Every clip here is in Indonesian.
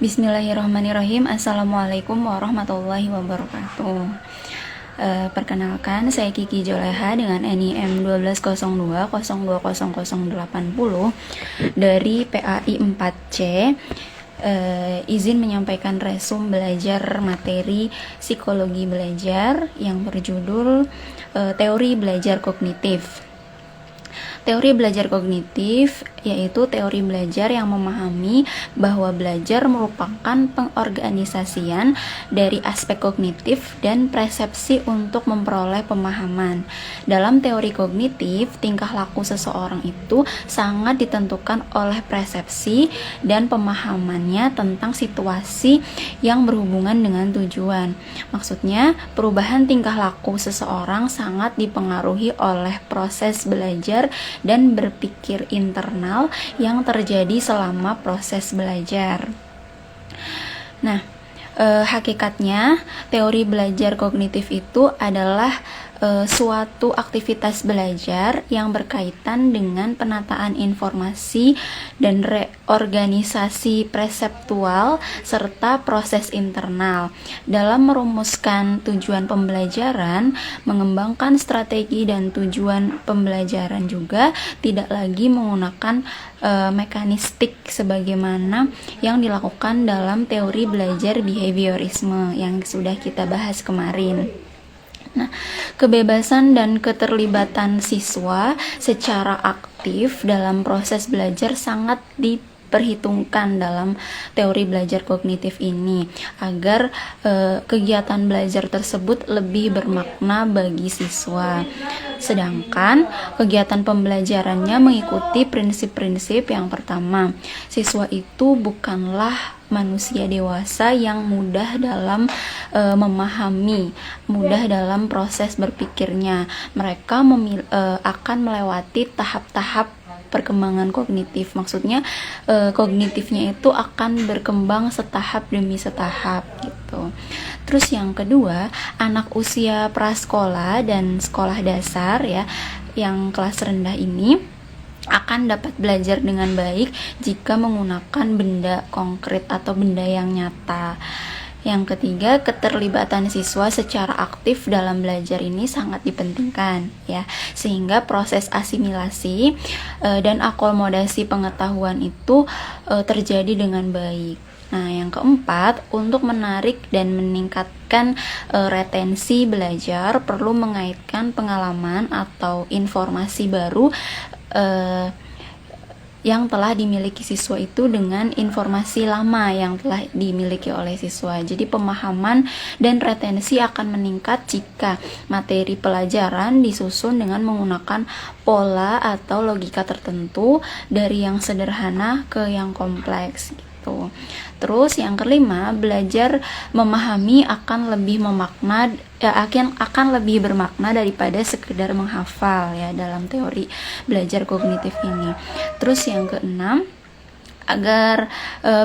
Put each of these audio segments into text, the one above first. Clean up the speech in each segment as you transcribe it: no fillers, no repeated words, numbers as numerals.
Bismillahirrahmanirrahim. Assalamualaikum warahmatullahi wabarakatuh. Perkenalkan, saya Kiki Joleha dengan NIM 1202020080 dari PAI 4C. Izin menyampaikan resum belajar materi psikologi belajar yang berjudul teori belajar kognitif. Teori belajar kognitif yaitu teori belajar yang memahami bahwa belajar merupakan pengorganisasian dari aspek kognitif dan persepsi untuk memperoleh pemahaman. Dalam teori kognitif, tingkah laku seseorang itu sangat ditentukan oleh persepsi dan pemahamannya tentang situasi yang berhubungan dengan tujuan. Maksudnya, perubahan tingkah laku seseorang sangat dipengaruhi oleh proses belajar dan berpikir internal yang terjadi selama proses belajar. Nah, hakikatnya teori belajar kognitif itu adalah suatu aktivitas belajar yang berkaitan dengan penataan informasi dan reorganisasi perseptual serta proses internal dalam merumuskan tujuan pembelajaran, mengembangkan strategi dan tujuan pembelajaran juga tidak lagi menggunakan mekanistik sebagaimana yang dilakukan dalam teori belajar behaviorisme yang sudah kita bahas kemarin. Nah, kebebasan dan keterlibatan siswa secara aktif dalam proses belajar sangat diperhitungkan dalam teori belajar kognitif ini agar kegiatan belajar tersebut lebih bermakna bagi siswa. Sedangkan kegiatan pembelajarannya mengikuti prinsip-prinsip yang pertama, siswa itu bukanlah manusia dewasa yang mudah dalam memahami, mudah dalam proses berpikirnya. Mereka akan melewati tahap-tahap perkembangan kognitif. Maksudnya kognitifnya itu akan berkembang setahap demi setahap gitu. Terus yang kedua, anak usia prasekolah dan sekolah dasar ya, yang kelas rendah ini akan dapat belajar dengan baik jika menggunakan benda konkret atau benda yang nyata. Yang ketiga, keterlibatan siswa secara aktif dalam belajar ini sangat dipentingkan ya, sehingga proses asimilasi dan akomodasi pengetahuan itu terjadi dengan baik. Nah, yang keempat, untuk menarik dan meningkatkan retensi belajar perlu mengaitkan pengalaman atau informasi baru yang telah dimiliki siswa itu dengan informasi lama yang telah dimiliki oleh siswa. Jadi pemahaman dan retensi akan meningkat jika materi pelajaran disusun dengan menggunakan pola atau logika tertentu dari yang sederhana ke yang kompleks gitu. Terus yang kelima, belajar memahami akan lebih bermakna daripada sekedar menghafal ya dalam teori belajar kognitif ini. Terus yang keenam, agar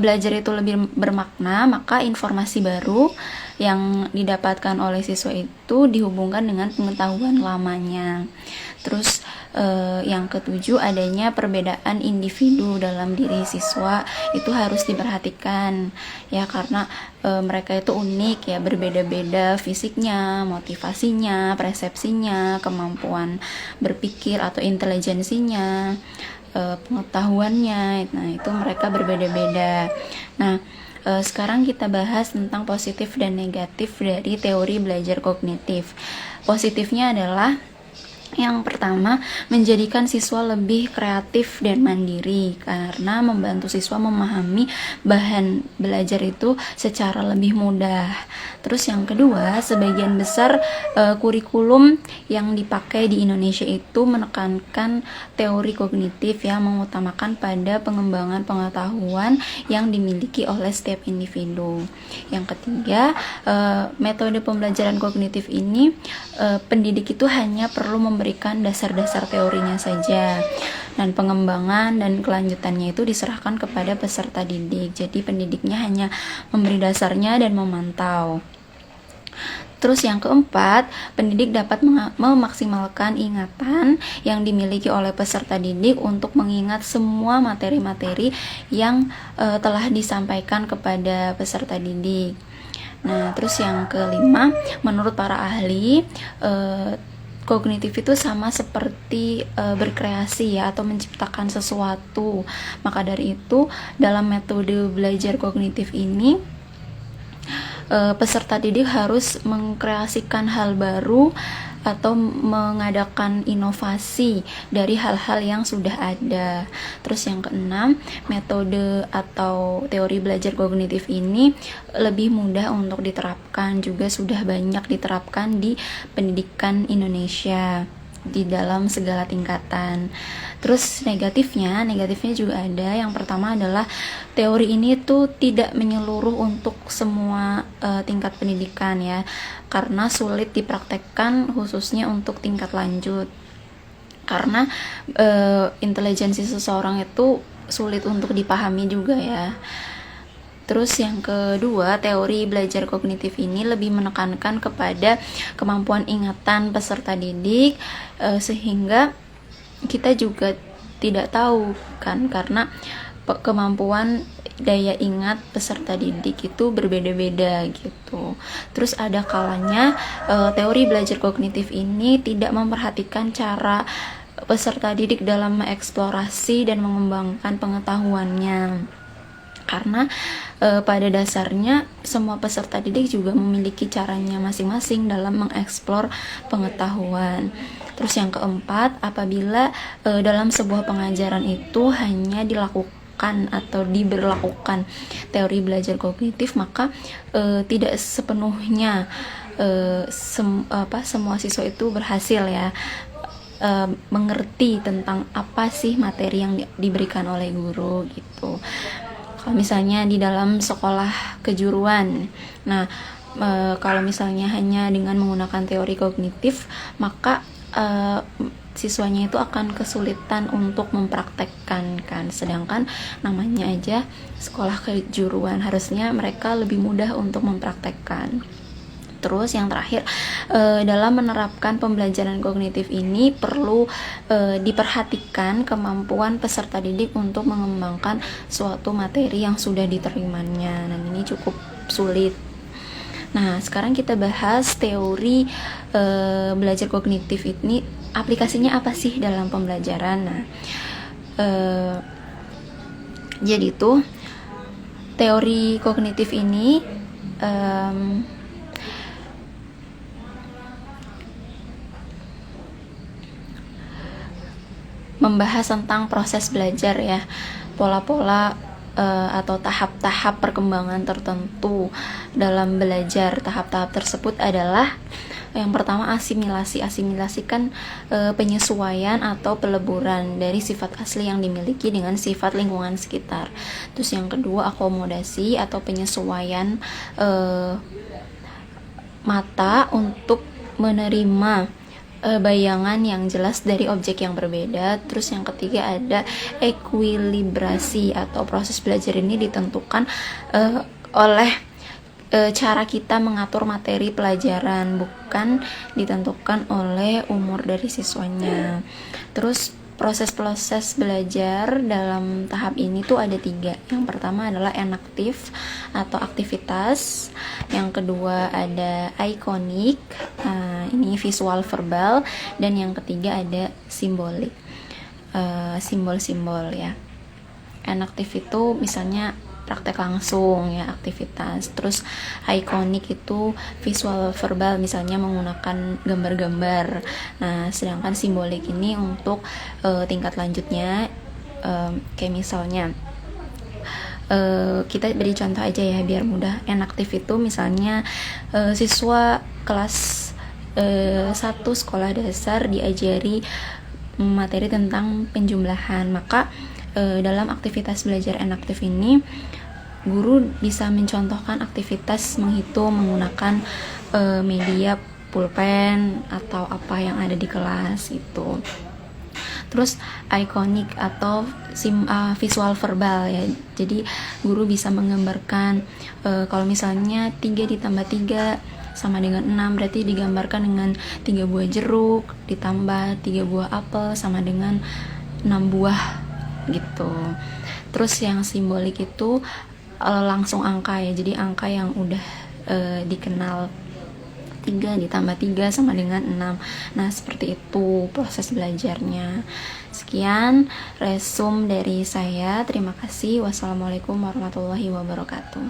belajar itu lebih bermakna, maka informasi baru yang didapatkan oleh siswa itu dihubungkan dengan pengetahuan lamanya. Terus yang ketujuh, adanya perbedaan individu dalam diri siswa itu harus diperhatikan ya, karena mereka itu unik ya, berbeda-beda fisiknya, motivasinya, persepsinya, kemampuan berpikir atau intelijensinya, pengetahuannya. Nah, itu mereka berbeda-beda. Nah, sekarang kita bahas tentang positif dan negatif dari teori belajar kognitif. Positifnya adalah yang pertama, menjadikan siswa lebih kreatif dan mandiri karena membantu siswa memahami bahan belajar itu secara lebih mudah. Terus yang kedua, sebagian besar kurikulum yang dipakai di Indonesia itu menekankan teori kognitif yang mengutamakan pada pengembangan pengetahuan yang dimiliki oleh setiap individu. Yang ketiga, metode pembelajaran kognitif ini pendidik itu hanya perlu memberikan dasar-dasar teorinya saja, dan pengembangan dan kelanjutannya itu diserahkan kepada peserta didik. Jadi pendidiknya hanya memberi dasarnya dan memantau. Terus yang keempat, pendidik dapat memaksimalkan ingatan yang dimiliki oleh peserta didik untuk mengingat semua materi-materi yang telah disampaikan kepada peserta didik. Nah, terus yang kelima, menurut para ahli, kognitif itu sama seperti berkreasi ya, atau menciptakan sesuatu. Maka dari itu, dalam metode belajar kognitif ini, peserta didik harus mengkreasikan hal baru atau mengadakan inovasi dari hal-hal yang sudah ada. Terus yang keenam, metode atau teori belajar kognitif ini lebih mudah untuk diterapkan, juga sudah banyak diterapkan di pendidikan Indonesia di dalam segala tingkatan. Terus negatifnya juga ada. Yang pertama adalah teori ini tuh tidak menyeluruh untuk semua tingkat pendidikan ya, karena sulit dipraktekkan khususnya untuk tingkat lanjut. Karena intelijensi seseorang itu sulit untuk dipahami juga ya. Terus yang kedua, teori belajar kognitif ini lebih menekankan kepada kemampuan ingatan peserta didik, sehingga kita juga tidak tahu kan, karena kemampuan daya ingat peserta didik itu berbeda-beda gitu. Terus ada kalanya teori belajar kognitif ini tidak memperhatikan cara peserta didik dalam mengeksplorasi dan mengembangkan pengetahuannya. Karena pada dasarnya semua peserta didik juga memiliki caranya masing-masing dalam mengeksplor pengetahuan. Terus yang keempat, apabila dalam sebuah pengajaran itu hanya dilakukan atau diberlakukan teori belajar kognitif, maka tidak sepenuhnya semua siswa itu berhasil ya mengerti tentang apa sih materi yang diberikan oleh guru gitu. Kalau misalnya di dalam sekolah kejuruan, nah kalau misalnya hanya dengan menggunakan teori kognitif, maka siswanya itu akan kesulitan untuk mempraktekkan kan. Sedangkan namanya aja sekolah kejuruan, harusnya mereka lebih mudah untuk mempraktekkan. Terus yang terakhir, dalam menerapkan pembelajaran kognitif ini perlu diperhatikan kemampuan peserta didik untuk mengembangkan suatu materi yang sudah diterimanya. Nah, ini cukup sulit. Nah, sekarang kita bahas teori belajar kognitif ini, aplikasinya apa sih dalam pembelajaran. Nah, jadi tuh teori kognitif ini membahas tentang proses belajar ya, pola-pola atau tahap-tahap perkembangan tertentu dalam belajar. Tahap-tahap tersebut adalah yang pertama asimilasi. Asimilasi kan penyesuaian atau peleburan dari sifat asli yang dimiliki dengan sifat lingkungan sekitar. Terus yang kedua akomodasi atau penyesuaian mata untuk menerima bayangan yang jelas dari objek yang berbeda. Terus yang ketiga ada ekuilibrasi atau proses belajar ini ditentukan oleh cara kita mengatur materi pelajaran, bukan ditentukan oleh umur dari siswanya. Terus proses-proses belajar dalam tahap ini tuh ada 3. Yang pertama adalah enaktif atau aktivitas. Yang kedua ada ikonik, ini visual verbal. Dan yang ketiga ada simbolik, simbol-simbol ya. Enaktif itu misalnya praktek langsung ya, aktivitas. Terus ikonik itu visual verbal, misalnya menggunakan gambar-gambar. Nah, sedangkan simbolik ini untuk tingkat lanjutnya, kayak misalnya kita beri contoh aja ya biar mudah. Enaktif itu misalnya siswa kelas 1 sekolah dasar diajari materi tentang penjumlahan, maka dalam aktivitas belajar enaktif ini guru bisa mencontohkan aktivitas menghitung menggunakan media pulpen atau apa yang ada di kelas itu. Terus ikonik atau visual verbal ya, jadi guru bisa menggambarkan kalau misalnya 3 ditambah 3 sama dengan 6, berarti digambarkan dengan 3 buah jeruk ditambah 3 buah apel sama dengan 6 buah gitu. Terus yang simbolik itu langsung angka ya, jadi angka yang udah dikenal, 3 ditambah 3 sama dengan 6. Nah, seperti itu proses belajarnya. Sekian resum dari saya. Terima kasih. Wassalamualaikum warahmatullahi wabarakatuh.